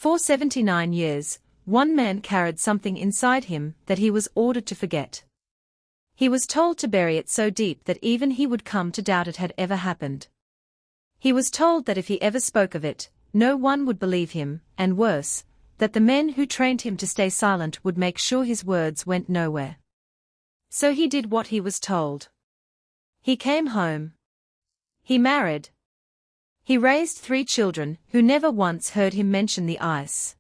For 79 years, one man carried something inside him that he was ordered to forget. He was told to bury it so deep that even he would come to doubt it had ever happened. He was told that if he ever spoke of it, no one would believe him, and worse, that the men who trained him to stay silent would make sure his words went nowhere. So he did what he was told. He came home. He married. He raised 3 children who never once heard him mention the ice.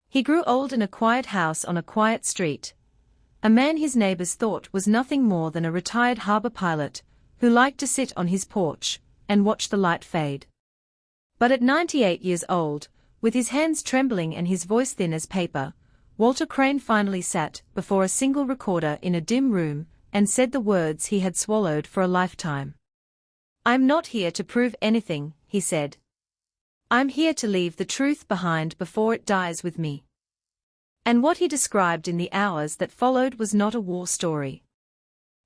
He grew old in a quiet house on a quiet street. A man his neighbors thought was nothing more than a retired harbor pilot who liked to sit on his porch and watch the light fade. But at 98 years old, with his hands trembling and his voice thin as paper, Walter Crane finally sat before a single recorder in a dim room and said the words he had swallowed for a lifetime. "I'm not here to prove anything," he said. "I'm here to leave the truth behind before it dies with me." And what he described in the hours that followed was not a war story.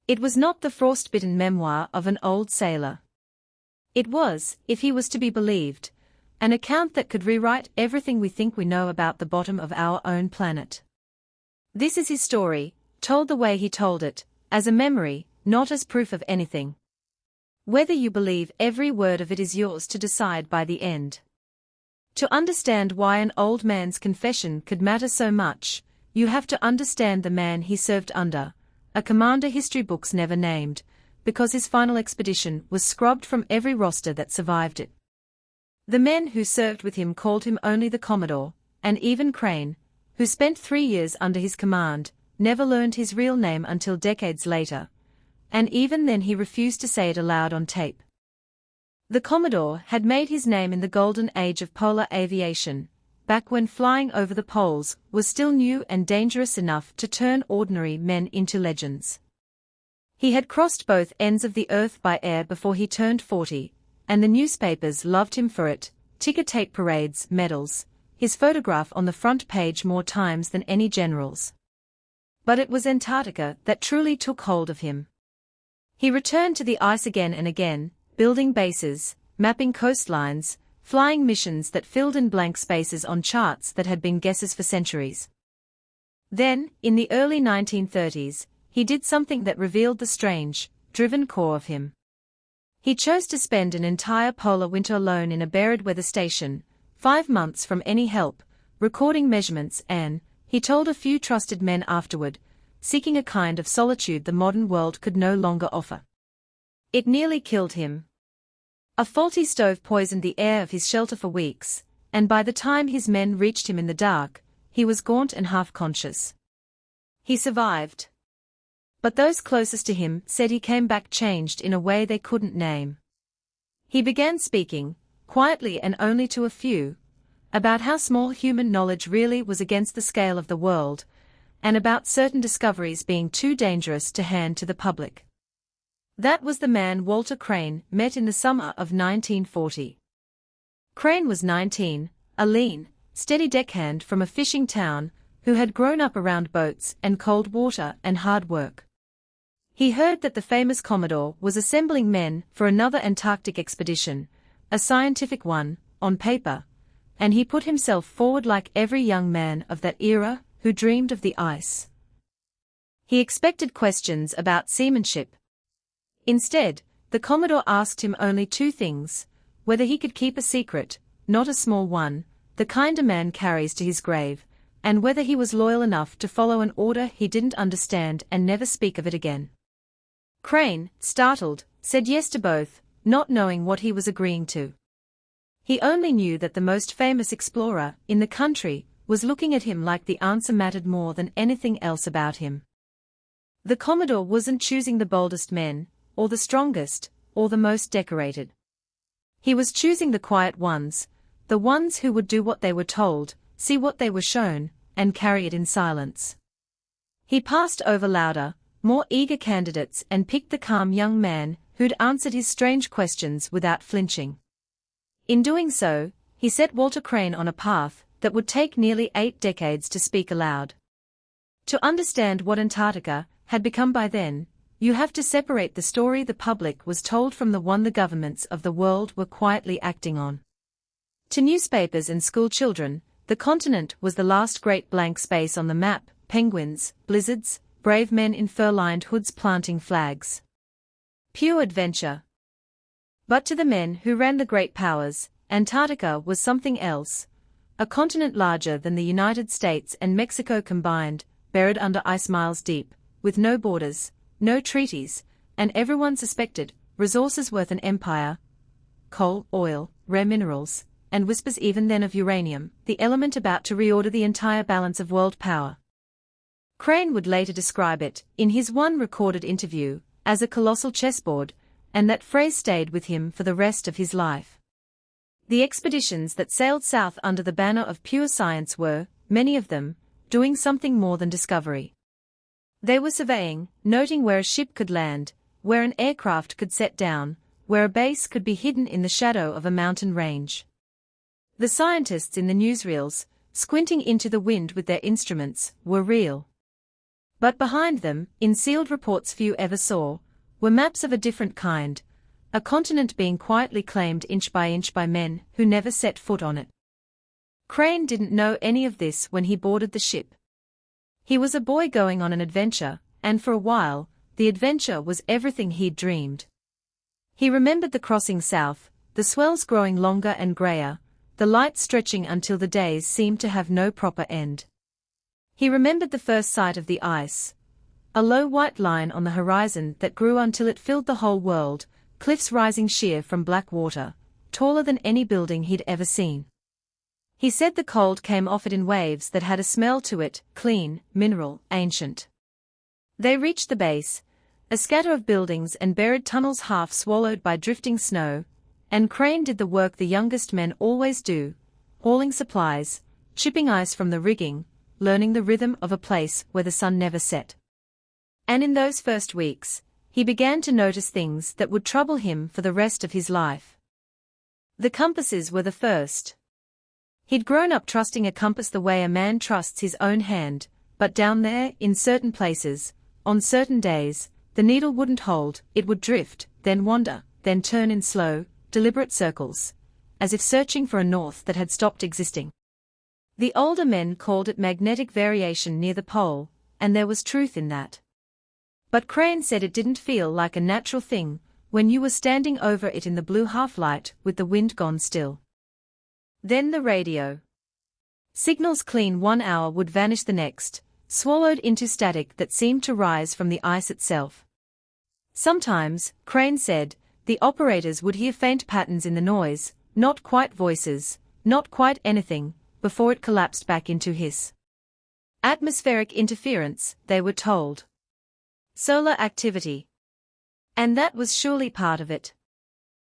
It was not the frostbitten memoir of an old sailor. It was, if he was to be believed, an account that could rewrite everything we think we know about the bottom of our own planet. This is his story, told the way he told it, as a memory, not as proof of anything. Whether you believe every word of it is yours to decide by the end. To understand why an old man's confession could matter so much, you have to understand the man he served under, a commander history books never named, because his final expedition was scrubbed from every roster that survived it. The men who served with him called him only the Commodore, and even Crane, who spent 3 years under his command, never learned his real name until decades later, and even then he refused to say it aloud on tape. The Commodore had made his name in the golden age of polar aviation, back when flying over the poles was still new and dangerous enough to turn ordinary men into legends. He had crossed both ends of the earth by air before he turned 40, and the newspapers loved him for it, ticker tape parades, medals, his photograph on the front page more times than any general's. But it was Antarctica that truly took hold of him. He returned to the ice again and again, building bases, mapping coastlines, flying missions that filled in blank spaces on charts that had been guesses for centuries. Then, in the early 1930s, he did something that revealed the strange, driven core of him. He chose to spend an entire polar winter alone in a Byrd weather station, 5 months from any help, recording measurements and, he told a few trusted men afterward, seeking a kind of solitude the modern world could no longer offer. It nearly killed him. A faulty stove poisoned the air of his shelter for weeks, and by the time his men reached him in the dark, he was gaunt and half-conscious. He survived. But those closest to him said he came back changed in a way they couldn't name. He began speaking, quietly and only to a few, about how small human knowledge really was against the scale of the world, and about certain discoveries being too dangerous to hand to the public. That was the man Walter Crane met in the summer of 1940. Crane was 19, a lean, steady deckhand from a fishing town who had grown up around boats and cold water and hard work. He heard that the famous Commodore was assembling men for another Antarctic expedition, a scientific one, on paper, and he put himself forward like every young man of that era who dreamed of the ice. He expected questions about seamanship. Instead, the Commodore asked him only 2 things: whether he could keep a secret, not a small one, the kind a man carries to his grave, and whether he was loyal enough to follow an order he didn't understand and never speak of it again. Crane, startled, said yes to both, not knowing what he was agreeing to. He only knew that the most famous explorer in the country was looking at him like the answer mattered more than anything else about him. The Commodore wasn't choosing the boldest men, or the strongest, or the most decorated. He was choosing the quiet ones, the ones who would do what they were told, see what they were shown, and carry it in silence. He passed over louder, more eager candidates and picked the calm young man who'd answered his strange questions without flinching. In doing so, he set Walter Crane on a path that would take nearly 8 decades to speak aloud. To understand what Antarctica had become by then, you have to separate the story the public was told from the one the governments of the world were quietly acting on. To newspapers and school children, the continent was the last great blank space on the map, penguins, blizzards, brave men in fur-lined hoods planting flags. Pure adventure. But to the men who ran the great powers, Antarctica was something else. A continent larger than the United States and Mexico combined, buried under ice miles deep, with no borders, no treaties, and everyone suspected, resources worth an empire. Coal, oil, rare minerals, and whispers even then of uranium, the element about to reorder the entire balance of world power. Crane would later describe it, in his one recorded interview, as a colossal chessboard, and that phrase stayed with him for the rest of his life. The expeditions that sailed south under the banner of pure science were, many of them, doing something more than discovery. They were surveying, noting where a ship could land, where an aircraft could set down, where a base could be hidden in the shadow of a mountain range. The scientists in the newsreels, squinting into the wind with their instruments, were real. But behind them, in sealed reports few ever saw, were maps of a different kind, a continent being quietly claimed inch by men who never set foot on it. Crane didn't know any of this when he boarded the ship. He was a boy going on an adventure, and for a while, the adventure was everything he'd dreamed. He remembered the crossing south, the swells growing longer and grayer, the light stretching until the days seemed to have no proper end. He remembered the first sight of the ice. A low white line on the horizon that grew until it filled the whole world, cliffs rising sheer from black water, taller than any building he'd ever seen. He said the cold came off it in waves that had a smell to it, clean, mineral, ancient. They reached the base, a scatter of buildings and buried tunnels half swallowed by drifting snow, and Crane did the work the youngest men always do, hauling supplies, chipping ice from the rigging, learning the rhythm of a place where the sun never set. And in those first weeks, he began to notice things that would trouble him for the rest of his life. The compasses were the first. He'd grown up trusting a compass the way a man trusts his own hand, but down there, in certain places, on certain days, the needle wouldn't hold, it would drift, then wander, then turn in slow, deliberate circles, as if searching for a north that had stopped existing. The older men called it magnetic variation near the pole, and there was truth in that. But Crane said it didn't feel like a natural thing when you were standing over it in the blue half-light with the wind gone still. Then the radio. Signals clean 1 hour would vanish the next, swallowed into static that seemed to rise from the ice itself. Sometimes, Crane said, the operators would hear faint patterns in the noise, not quite voices, not quite anything, before it collapsed back into hiss. Atmospheric interference, they were told. Solar activity. And that was surely part of it.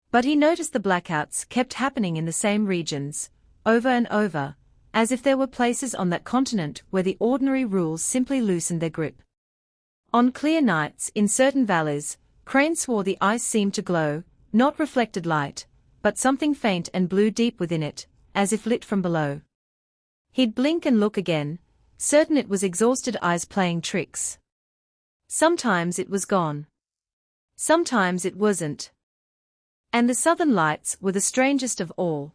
But he noticed the blackouts kept happening in the same regions, over and over, as if there were places on that continent where the ordinary rules simply loosened their grip. On clear nights in certain valleys, Crane swore the ice seemed to glow, not reflected light, but something faint and blue deep within it, as if lit from below. He'd blink and look again, certain it was exhausted eyes playing tricks. Sometimes it was gone. Sometimes it wasn't. And the southern lights were the strangest of all.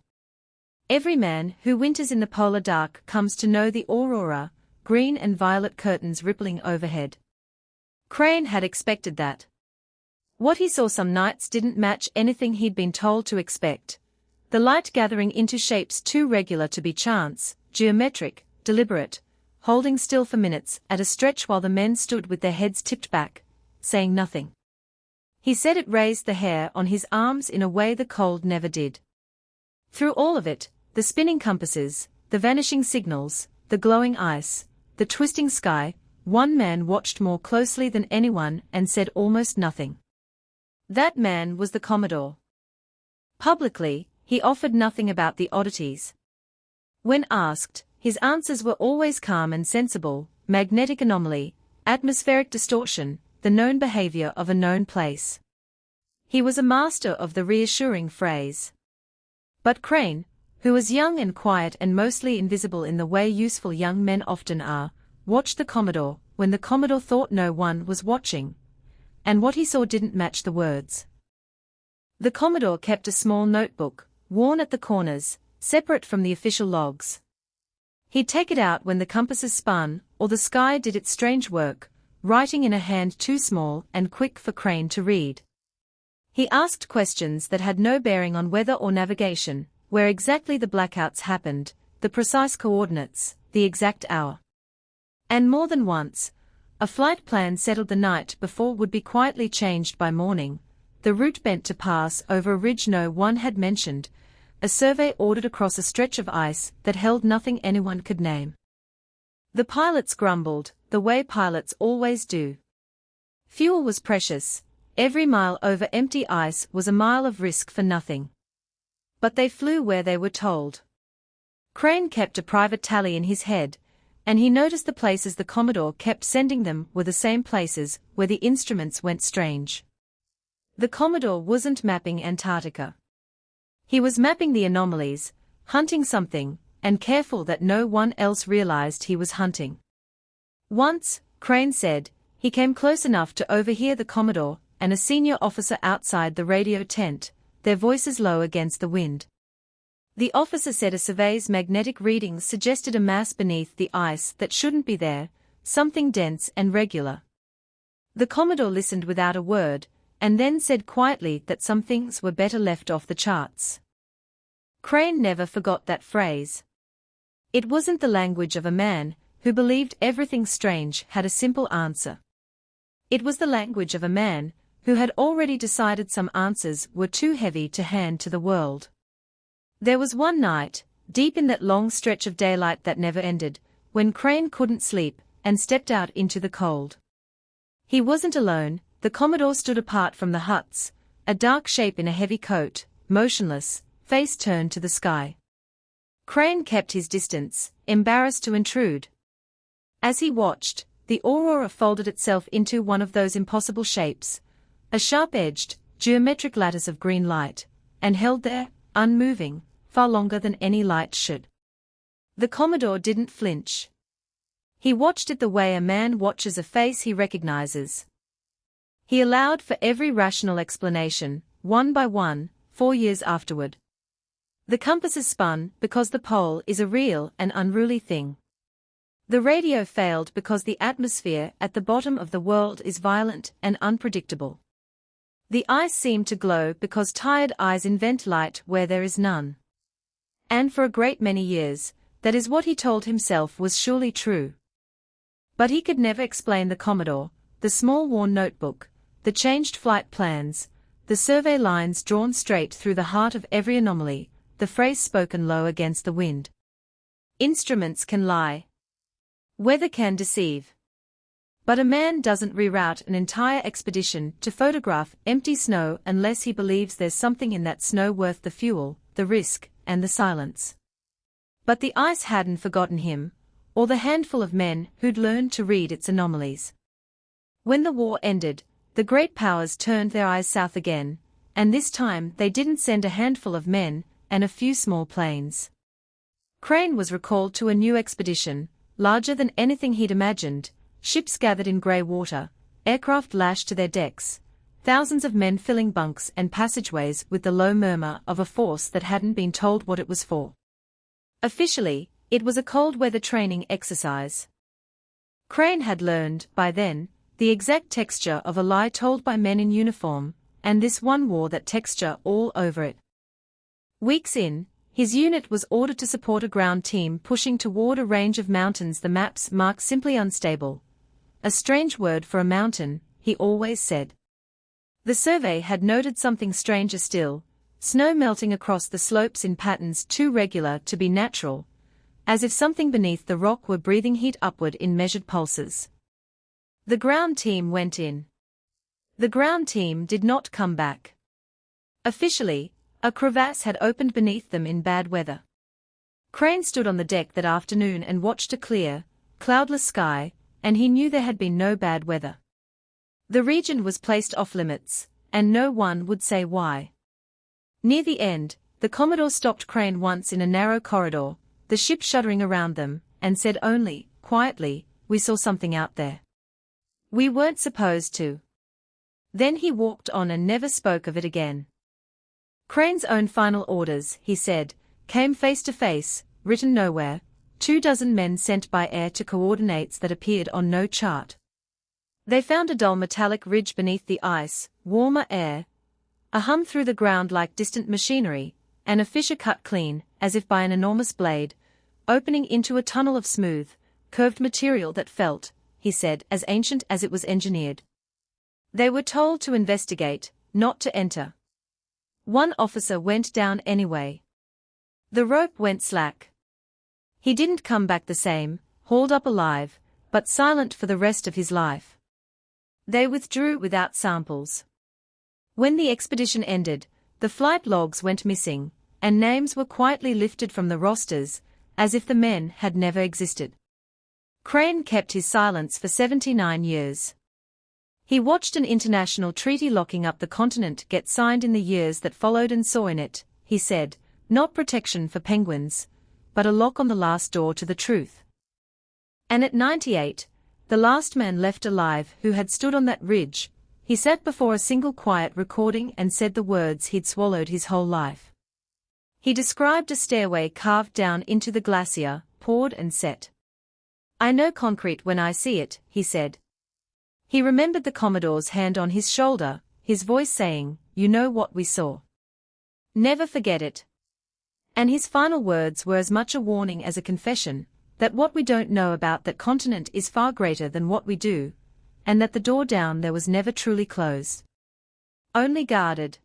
Every man who winters in the polar dark comes to know the aurora, green and violet curtains rippling overhead. Crane had expected that. What he saw some nights didn't match anything he'd been told to expect. The light gathering into shapes too regular to be chance, geometric, deliberate, holding still for minutes at a stretch while the men stood with their heads tipped back, saying nothing. He said it raised the hair on his arms in a way the cold never did. Through all of it, the spinning compasses, the vanishing signals, the glowing ice, the twisting sky, one man watched more closely than anyone and said almost nothing. That man was the Commodore. Publicly, he offered nothing about the oddities. When asked, his answers were always calm and sensible: magnetic anomaly, atmospheric distortion, the known behavior of a known place. He was a master of the reassuring phrase. But Crane, who was young and quiet and mostly invisible in the way useful young men often are, watched the Commodore when the Commodore thought no one was watching, and what he saw didn't match the words. The Commodore kept a small notebook, worn at the corners, separate from the official logs. He'd take it out when the compasses spun, or the sky did its strange work, writing in a hand too small and quick for Crane to read. He asked questions that had no bearing on weather or navigation, where exactly the blackouts happened, the precise coordinates, the exact hour. And more than once, a flight plan settled the night before would be quietly changed by morning, the route bent to pass over a ridge no one had mentioned, a survey ordered across a stretch of ice that held nothing anyone could name. The pilots grumbled, the way pilots always do. Fuel was precious, every mile over empty ice was a mile of risk for nothing. But they flew where they were told. Crane kept a private tally in his head, and he noticed the places the Commodore kept sending them were the same places where the instruments went strange. The Commodore wasn't mapping Antarctica. He was mapping the anomalies, hunting something, and careful that no one else realized he was hunting. Once, Crane said, he came close enough to overhear the Commodore and a senior officer outside the radio tent, their voices low against the wind. The officer said a survey's magnetic readings suggested a mass beneath the ice that shouldn't be there, something dense and regular. The Commodore listened without a word, and then said quietly that some things were better left off the charts. Crane never forgot that phrase. It wasn't the language of a man who believed everything strange had a simple answer. It was the language of a man who had already decided some answers were too heavy to hand to the world. There was one night, deep in that long stretch of daylight that never ended, when Crane couldn't sleep and stepped out into the cold. He wasn't alone. The Commodore stood apart from the huts, a dark shape in a heavy coat, motionless, face turned to the sky. Crane kept his distance, embarrassed to intrude. As he watched, the aurora folded itself into one of those impossible shapes, a sharp-edged, geometric lattice of green light, and held there, unmoving, far longer than any light should. The Commodore didn't flinch. He watched it the way a man watches a face he recognizes. He allowed for every rational explanation, one by one, 4 years afterward. The compasses spun because the pole is a real and unruly thing. The radio failed because the atmosphere at the bottom of the world is violent and unpredictable. The ice seemed to glow because tired eyes invent light where there is none. And for a great many years, that is what he told himself was surely true. But he could never explain the Commodore, the small worn notebook, the changed flight plans, the survey lines drawn straight through the heart of every anomaly, the phrase spoken low against the wind. Instruments can lie. Weather can deceive. But a man doesn't reroute an entire expedition to photograph empty snow unless he believes there's something in that snow worth the fuel, the risk, and the silence. But the ice hadn't forgotten him, or the handful of men who'd learned to read its anomalies. When the war ended, the great powers turned their eyes south again, and this time they didn't send a handful of men and a few small planes. Crane was recalled to a new expedition, larger than anything he'd imagined. Ships gathered in grey water, aircraft lashed to their decks, thousands of men filling bunks and passageways with the low murmur of a force that hadn't been told what it was for. Officially, it was a cold-weather training exercise. Crane had learned, by then, the exact texture of a lie told by men in uniform, and this one wore that texture all over it. Weeks in, his unit was ordered to support a ground team pushing toward a range of mountains the maps marked simply unstable. A strange word for a mountain, he always said. The survey had noted something stranger still, snow melting across the slopes in patterns too regular to be natural, as if something beneath the rock were breathing heat upward in measured pulses. The ground team went in. The ground team did not come back. Officially, a crevasse had opened beneath them in bad weather. Crane stood on the deck that afternoon and watched a clear, cloudless sky, and he knew there had been no bad weather. The region was placed off-limits, and no one would say why. Near the end, the Commodore stopped Crane once in a narrow corridor, the ship shuddering around them, and said only, quietly, "We saw something out there. We weren't supposed to." Then he walked on and never spoke of it again. Crane's own final orders, he said, came face to face, written nowhere, 24 men sent by air to coordinates that appeared on no chart. They found a dull metallic ridge beneath the ice, warmer air, a hum through the ground like distant machinery, and a fissure cut clean, as if by an enormous blade, opening into a tunnel of smooth, curved material that felt, he said, as ancient as it was engineered. They were told to investigate, not to enter. One officer went down anyway. The rope went slack. He didn't come back the same, hauled up alive, but silent for the rest of his life. They withdrew without samples. When the expedition ended, the flight logs went missing, and names were quietly lifted from the rosters, as if the men had never existed. Crane kept his silence for 79 years. He watched an international treaty locking up the continent get signed in the years that followed and saw in it, he said, not protection for penguins, but a lock on the last door to the truth. And at 98, the last man left alive who had stood on that ridge, he sat before a single quiet recording and said the words he'd swallowed his whole life. He described a stairway carved down into the glacier, poured and set. I know concrete when I see it, he said. He remembered the Commodore's hand on his shoulder, his voice saying, you know what we saw. Never forget it. And his final words were as much a warning as a confession, that what we don't know about that continent is far greater than what we do, and that the door down there was never truly closed. Only guarded.